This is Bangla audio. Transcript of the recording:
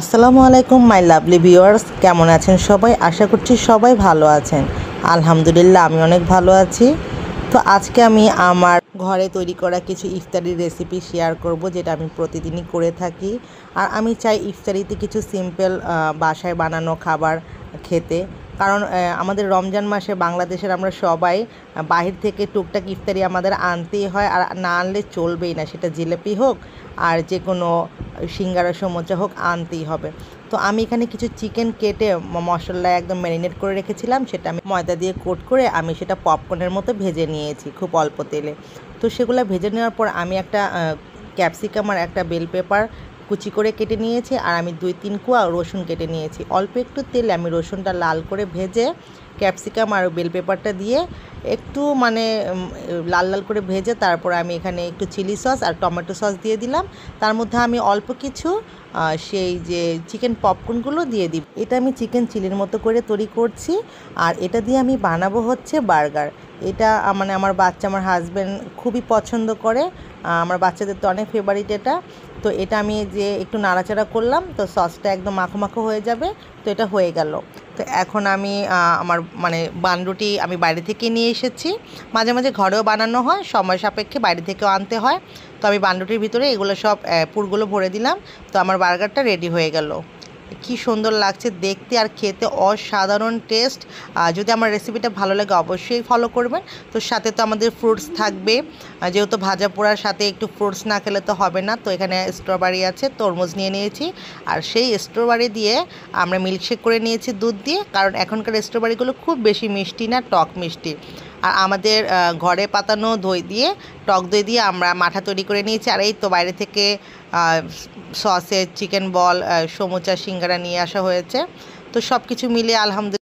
আসসালামু আলাইকুম মাই লাভলি ভিউয়ার্স, কেমন আছেন সবাই? আশা করছি সবাই ভালো আছেন। আলহামদুলিল্লাহ আমি অনেক ভালো আছি। তো আজকে আমি আমার ঘরে তৈরি করা কিছু ইফতারির রেসিপি শেয়ার করব, যেটা আমি প্রতিদিনই করে থাকি। আর আমি চাই ইফতারিতে কিছু সিম্পল বাসায় বানানো খাবার খেতে, কারণ আমাদের রমজান মাসে বাংলাদেশের আমরা সবাই বাহির থেকে টুকটাক ইফতারি আমাদের আনতেই হয়, আর না আনলে চলবেই না। সেটা জিলাপি হোক আর যে কোনো সিঙ্গারা সমোচা হোক, আনতেই হবে। তো আমি এখানে কিছু চিকেন কেটে মশলায় একদম ম্যারিনেট করে রেখেছিলাম, সেটা আমি ময়দা দিয়ে কোট করে আমি সেটা পপকর্নের মতো ভেজে নিয়েছি খুব অল্প তেলে। তো সেগুলো ভেজে নেওয়ার পর আমি একটা ক্যাপসিকাম আর একটা বেল পেপার কুচি করে কেটে নিয়েছি, আর আমি 2-3 কোয়া রসুন কেটে নিয়েছি। অল্প একটু তেলে আমি রসুনটা লাল করে ভেজে ক্যাপসিকাম আর বেল পেপারটা দিয়ে একটু লাল লাল করে ভেজে তারপর আমি এখানে একটু চিলি সস আর টমেটো সস দিয়ে দিলাম। তার মধ্যে আমি অল্প কিছু সেই যে চিকেন পপকর্নগুলো দিয়ে দিই। এটা আমি চিকেন চিলির মতো করে তৈরি করছি, আর এটা দিয়ে আমি বানাবো হচ্ছে বার্গার। এটা আমার বাচ্চা, আমার হাজব্যান্ড খুবই পছন্দ করে। আমার বাচ্চাদের তো অনেক ফেভারিট এটা। তো এটা আমি যে একটু নাড়াচাড়া করলাম, তো সসটা একদম মাখো মাখো হয়ে যাবে। তো এটা হয়ে গেল। তো এখন আমি আমার বানরুটি আমি বাইরে থেকে নিয়ে এসেছি। মাঝে মাঝে ঘরেও বানানো হয়, সময় সাপেক্ষে বাইরে থেকেও আনতে হয়। তো আমি বানরুটির ভিতরে এগুলো সব পুরগুলো ভরে দিলাম। তো আমার বার্গারটা রেডি হয়ে গেল। কি সুন্দর লাগছে দেখতে আর খেতে, অসাধারণ টেস্ট। যদি আমার রেসিপিটা ভালো লাগে অবশ্যই ফলো করবেন। তো সাথে তো আমাদের ফ্রুটস থাকবে, যেহেতু ভাজা পোড়ার সাথে একটু ফ্রুটস না খেলে তো হবে না। তো এখানে স্ট্রবেরি আছে, তরমুজ নিয়ে নিয়েছি, আর সেই স্ট্রবেরি দিয়ে আমরা মিল্কশেক করে নিয়েছি দুধ দিয়ে, কারণ এখনকার স্ট্রবেরিগুলো খুব বেশি মিষ্টি না, টক মিষ্টি। আর আমাদের ঘরে পাতানো দই দিয়ে, টক দই দিয়ে আমরা মাঠা তৈরি করে নিয়েছি। আর এই তো বাইরে থেকে সসে চিকেন বল, সমুচা, সিঙ্গারা নিয়ে আসা হয়েছে। তো সব কিছু মিলিয়ে আলহামদুলিল্লাহ